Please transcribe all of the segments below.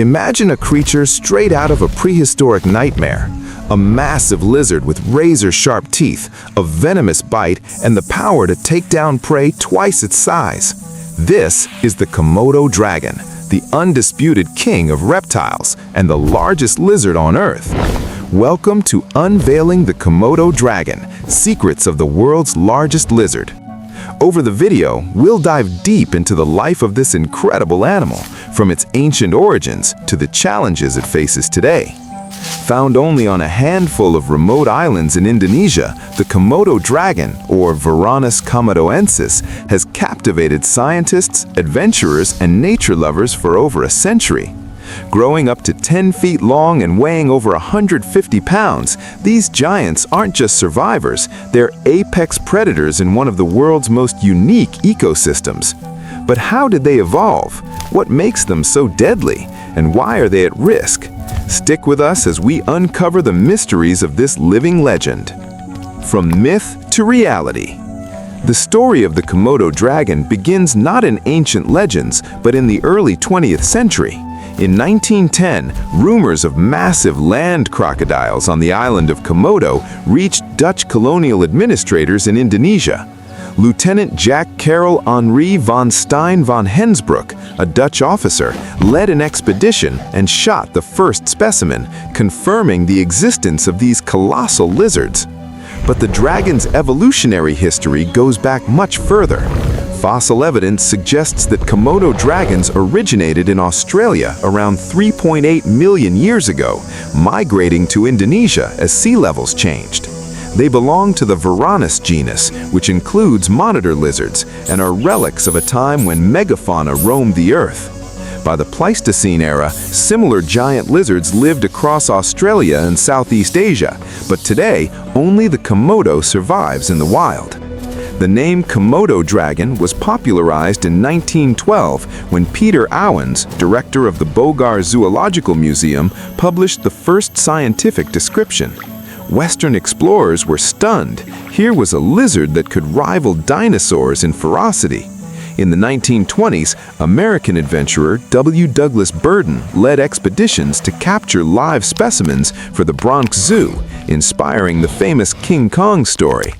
Imagine a creature straight out of a prehistoric nightmare. A massive lizard with razor-sharp teeth, a venomous bite, and the power to take down prey twice its size. This is the Komodo dragon, the undisputed king of reptiles and the largest lizard on Earth. Welcome to Unveiling the Komodo Dragon, Secrets of the World's Largest Lizard. Over the video, we'll dive deep into the life of this incredible animal, from its ancient origins to the challenges it faces today. Found only on a handful of remote islands in Indonesia, the Komodo dragon, or Varanus komodoensis, has captivated scientists, adventurers, and nature lovers for over a century. Growing up to 10 feet long and weighing over 150 pounds, these giants aren't just survivors, they're apex predators in one of the world's most unique ecosystems. But how did they evolve? What makes them so deadly? And why are they at risk? Stick with us as we uncover the mysteries of this living legend. From myth to reality. The story of the Komodo dragon begins not in ancient legends, but in the early 20th century. In 1910, rumors of massive land crocodiles on the island of Komodo reached Dutch colonial administrators in Indonesia. Lieutenant Jack Karel Henri van Stein van Hensbroek, a Dutch officer, led an expedition and shot the first specimen, confirming the existence of these colossal lizards. But the dragon's evolutionary history goes back much further. Fossil evidence suggests that Komodo dragons originated in Australia around 3.8 million years ago, migrating to Indonesia as sea levels changed. They belong to the Varanus genus, which includes monitor lizards, and are relics of a time when megafauna roamed the Earth. By the Pleistocene era, similar giant lizards lived across Australia and Southeast Asia, but today only the Komodo survives in the wild. The name Komodo dragon was popularized in 1912 when Peter Owens, director of the Bogar Zoological Museum, published the first scientific description. Western explorers were stunned. Here was a lizard that could rival dinosaurs in ferocity. In the 1920s, American adventurer W. Douglas Burden led expeditions to capture live specimens for the Bronx Zoo, inspiring the famous King Kong story.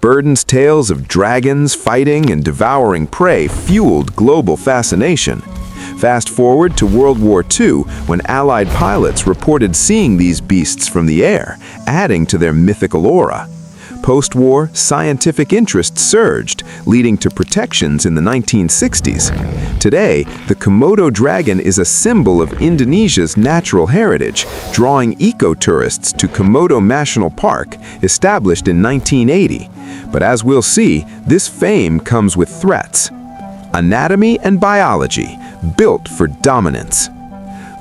Burden's tales of dragons fighting and devouring prey fueled global fascination. Fast forward to World War II, when Allied pilots reported seeing these beasts from the air, adding to their mythical aura. Post-war, scientific interest surged, leading to protections in the 1960s. Today, the Komodo dragon is a symbol of Indonesia's natural heritage, drawing eco-tourists to Komodo National Park, established in 1980. But as we'll see, this fame comes with threats. Anatomy and biology, built for dominance.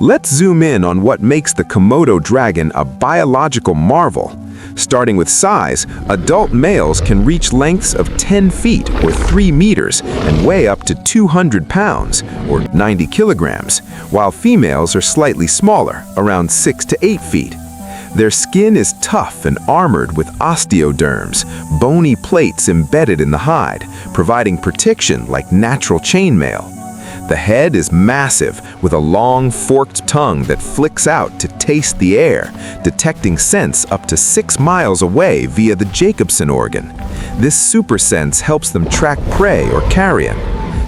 Let's zoom in on what makes the Komodo dragon a biological marvel. Starting with size, adult males can reach lengths of 10 feet or 3 meters and weigh up to 200 pounds or 90 kilograms, while females are slightly smaller, around 6 to 8 feet. Their skin is tough and armored with osteoderms, bony plates embedded in the hide, providing protection like natural chainmail. The head is massive, with a long, forked tongue that flicks out to taste the air, detecting scents up to 6 miles away via the Jacobson organ. This super sense helps them track prey or carrion.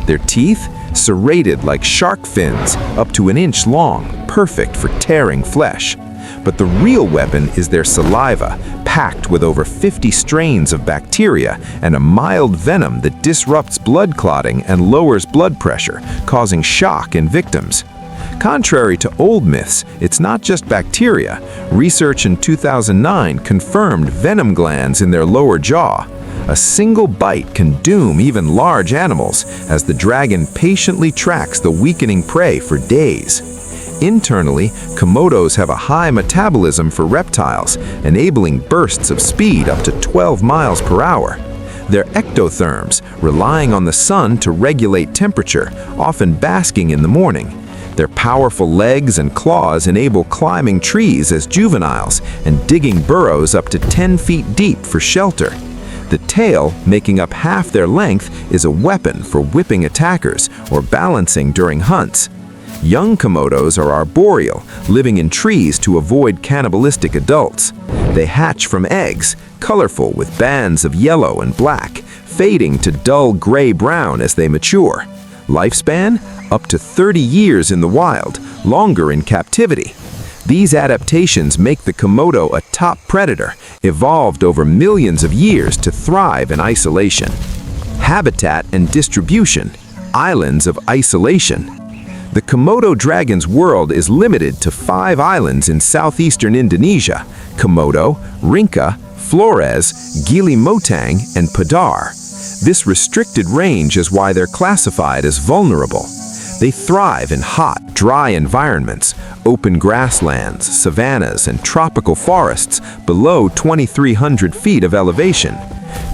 Their teeth, serrated like shark fins, up to an inch long, perfect for tearing flesh. But the real weapon is their saliva, packed with over 50 strains of bacteria and a mild venom that disrupts blood clotting and lowers blood pressure, causing shock in victims. Contrary to old myths, it's not just bacteria. Research in 2009 confirmed venom glands in their lower jaw. A single bite can doom even large animals, as the dragon patiently tracks the weakening prey for days. Internally, Komodos have a high metabolism for reptiles, enabling bursts of speed up to 12 miles per hour. They're ectotherms, relying on the sun to regulate temperature, often basking in the morning. Their powerful legs and claws enable climbing trees as juveniles and digging burrows up to 10 feet deep for shelter. The tail, making up half their length, is a weapon for whipping attackers or balancing during hunts. Young Komodos are arboreal, living in trees to avoid cannibalistic adults. They hatch from eggs, colorful with bands of yellow and black, fading to dull gray-brown as they mature. Lifespan? Up to 30 years in the wild, longer in captivity. These adaptations make the Komodo a top predator, evolved over millions of years to thrive in isolation. Habitat and distribution: islands of isolation. The Komodo dragon's world is limited to 5 islands in southeastern Indonesia: Komodo, Rinca, Flores, Gili Motang, and Padar. This restricted range is why they're classified as vulnerable. They thrive in hot, dry environments, open grasslands, savannas, and tropical forests below 2,300 feet of elevation.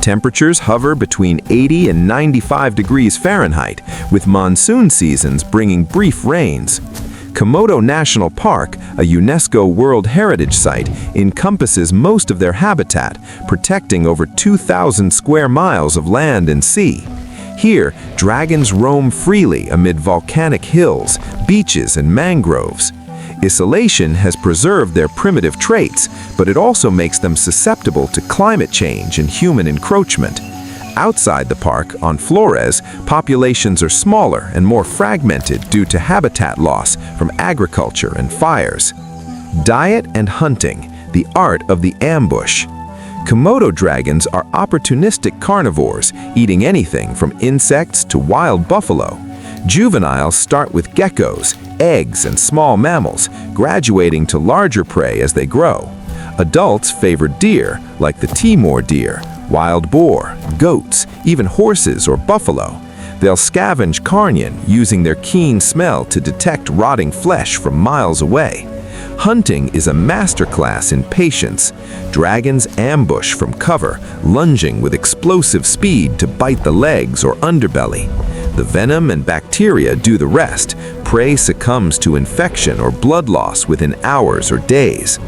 Temperatures hover between 80 and 95 degrees Fahrenheit, with monsoon seasons bringing brief rains. Komodo National Park, a UNESCO World Heritage Site, encompasses most of their habitat, protecting over 2,000 square miles of land and sea. Here, dragons roam freely amid volcanic hills, beaches, and mangroves. Isolation has preserved their primitive traits, but it also makes them susceptible to climate change and human encroachment. Outside the park, on Flores, populations are smaller and more fragmented due to habitat loss from agriculture and fires. Diet and hunting: the art of the ambush. Komodo dragons are opportunistic carnivores, eating anything from insects to wild buffalo. Juveniles start with geckos, eggs, and small mammals, graduating to larger prey as they grow. Adults favor deer, like the Timor deer, wild boar, goats, even horses or buffalo. They'll scavenge carrion, using their keen smell to detect rotting flesh from miles away. Hunting is a masterclass in patience. Dragons ambush from cover, lunging with explosive speed to bite the legs or underbelly. The venom and bacteria do the rest. Prey succumbs to infection or blood loss within hours or days.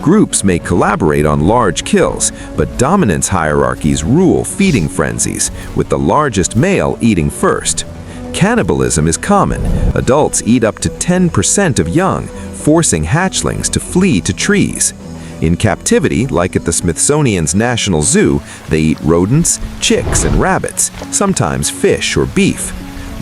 Groups may collaborate on large kills, but dominance hierarchies rule feeding frenzies, with the largest male eating first. Cannibalism is common. Adults eat up to 10% of young, forcing hatchlings to flee to trees. In captivity, like at the Smithsonian's National Zoo, they eat rodents, chicks, and rabbits, sometimes fish or beef.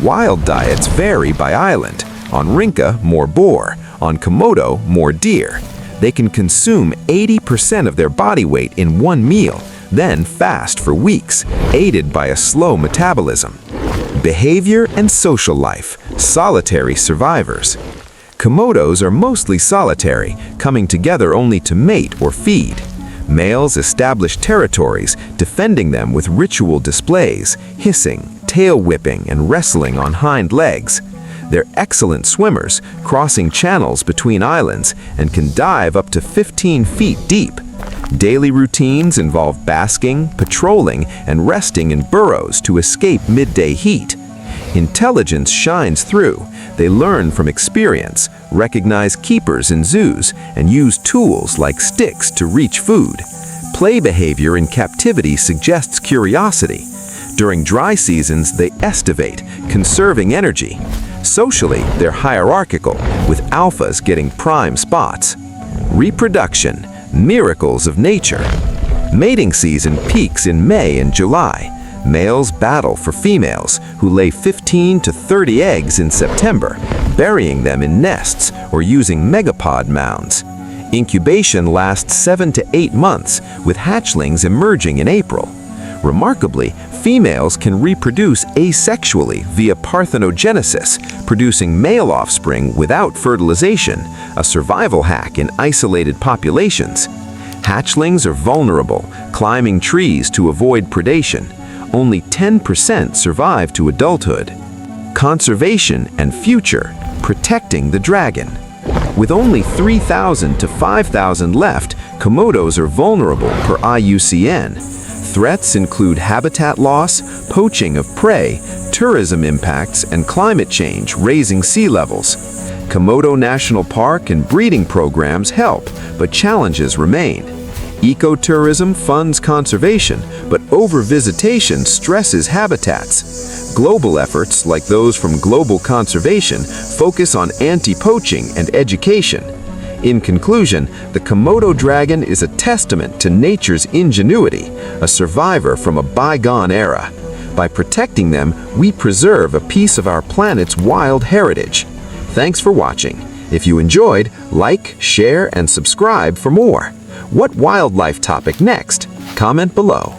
Wild diets vary by island. On Rinca, more boar. On Komodo, more deer. They can consume 80% of their body weight in one meal, then fast for weeks, aided by a slow metabolism. Behavior and social life: solitary survivors. Komodos are mostly solitary, coming together only to mate or feed. Males establish territories, defending them with ritual displays, hissing, tail whipping, and wrestling on hind legs. They're excellent swimmers, crossing channels between islands, and can dive up to 15 feet deep. Daily routines involve basking, patrolling, and resting in burrows to escape midday heat. Intelligence shines through. They learn from experience, recognize keepers in zoos, and use tools like sticks to reach food. Play behavior in captivity suggests curiosity. During dry seasons, they estivate, conserving energy. Socially, they're hierarchical, with alphas getting prime spots. Reproduction: miracles of nature. Mating season peaks in May and July. Males battle for females, who lay 15 to 30 eggs in September, burying them in nests or using megapod mounds. Incubation lasts 7 to 8 months, with hatchlings emerging in April. Remarkably, females can reproduce asexually via parthenogenesis, producing male offspring without fertilization, a survival hack in isolated populations. Hatchlings are vulnerable, climbing trees to avoid predation. Only 10% survive to adulthood. Conservation and future: protecting the dragon. With only 3,000 to 5,000 left, Komodos are vulnerable per IUCN. Threats include habitat loss, poaching of prey, tourism impacts, and climate change raising sea levels. Komodo National Park and breeding programs help, but challenges remain. Ecotourism funds conservation, but overvisitation stresses habitats. Global efforts, like those from Global Conservation, focus on anti-poaching and education. In conclusion, the Komodo dragon is a testament to nature's ingenuity, a survivor from a bygone era. By protecting them, we preserve a piece of our planet's wild heritage. Thanks for watching. If you enjoyed, like, share, and subscribe for more. What wildlife topic next? Comment below.